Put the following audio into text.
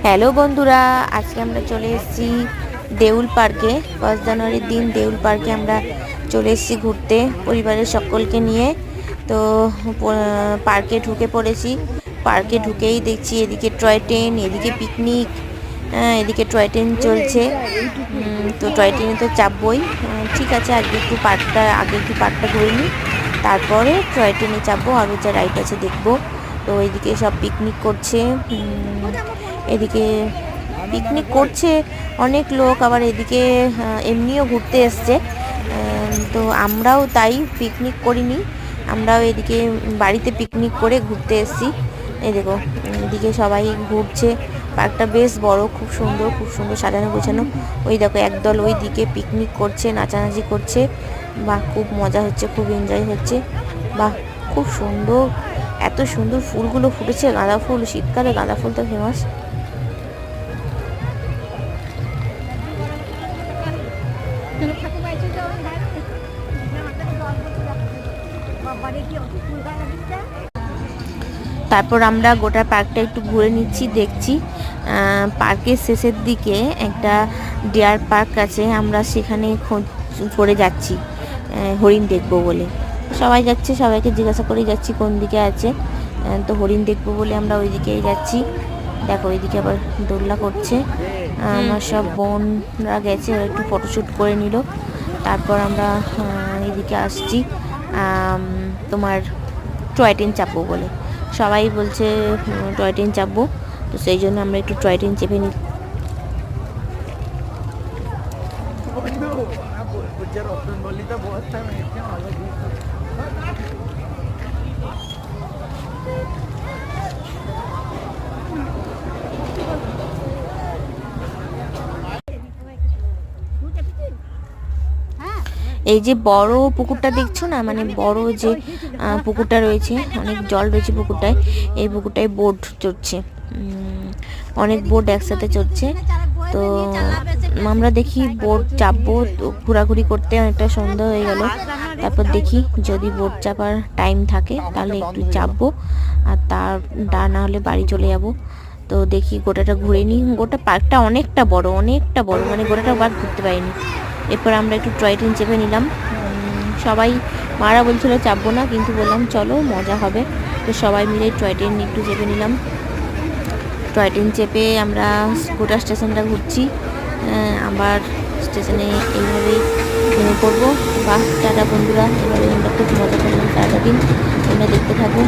Hello বন্ধুরা, আজকে আমরা চলে এসেছি দেউল পার্কে। 1 জানুয়ারির দিন দেউল পার্কে আমরা চলে এসেছি ঘুরতে পরিবারের সকলকে নিয়ে। তো পার্কে ঢুকে পড়েছি। পার্কে ঢুকেই দেখছি এদিকে টয় ট্রেন, এদিকে পিকনিক, এদিকে টয় ট্রেন চলছে। তো টয় ট্রেনে তো চাপবই। ঠিক আছে, আগে একটু পার্কটা ঘুরে নিই, তারপরে টয় ট্রেনে চাপবো, আরও যা রাইড আছে দেখবো। তো এদিকে সব পিকনিক করছে, এদিকে পিকনিক করছে অনেক লোক, আবার এদিকে এমনিও ঘুরতে এসছে। তো আমরাও তাই পিকনিক করিনি, আমরাও এদিকে বাড়িতে পিকনিক করে ঘুরতে এসেছি। এই দেখো, এদিকে সবাই ঘুরছে। পার্কটা বেশ বড়, খুব সুন্দর সাজানো গোছানো। ওই দেখো একদল ওই দিকে পিকনিক করছে, নাচানাচি করছে। বাহ, খুব মজা হচ্ছে, খুব এনজয় হচ্ছে। বাহ, খুব সুন্দর, এত সুন্দর ফুলগুলো ফুটেছে। গাঁদা ফুল, শীতকালে গাঁদা ফুল তো ফেমাস। তারপর আমরা গোটা পার্কটা একটু ঘুরে নিচ্ছি, দেখছি। পার্কের শেষের দিকে একটা ডিয়ার পার্ক আছে, আমরা সেখানে খোঁজ করে যাচ্ছি হরিণ দেখবো বলে। সবাই যাচ্ছে, সবাইকে জিজ্ঞাসা করে যাচ্ছি কোন দিকে আছে। তো হরিণ দেখবো বলে আমরা ওই দিকেই যাচ্ছি। দেখো ওইদিকে আবার দোলনা করছে। আমার সব বোনরা গেছে, ওরা একটু ফটোশ্যুট করে নিল। তারপর আমরা এদিকে আসছি তোমার টয় ট্রেন চাপবো বলে। সবাই বলছে টয় ট্রেন চাপবো, তো সেই জন্য আমরা একটু টয় ট্রেন চেপে নিই। এই যে বড় পুকুরটা দেখছো না, মানে বড় যে পুকুরটা রয়েছে, অনেক জল রয়েছে পুকুরটায়। এই পুকুরটায় বোট চড়ছে, অনেক বোট একসাথে চড়ছে। তো আমরা দেখি বোট চাপবো, তো ঘোরাঘুরি করতে অনেকটা সন্ধ্যা হয়ে গেল। তারপর দেখি যদি বোট চাপার টাইম থাকে তাহলে একটু চাপবো, আর না হলে বাড়ি চলে যাব। তো দেখি গোটাটা ঘুরে নিই। গোটা পার্কটা অনেকটা বড়, মানে গোটাটা পার্ক ঘুরতে পারিনি। এরপর আমরা একটু টয় ট্রেন চেপে নিলাম। সবাই মারা বলছিল চাপবো না, কিন্তু বললাম চলো, মজা হবে। তো সবাই মিলে টয় ট্রেন একটু চেপে নিলাম। টয় ট্রেন চেপে আমরা গোটা স্টেশনটা ঘুরছি। আবার স্টেশনে এইভাবেই নেমে পড়বো। বাহ, টাটা বন্ধুরা, এভাবে আমরা খুব মজা করলাম সারাটা দিন। তোমরা দেখতে থাকো।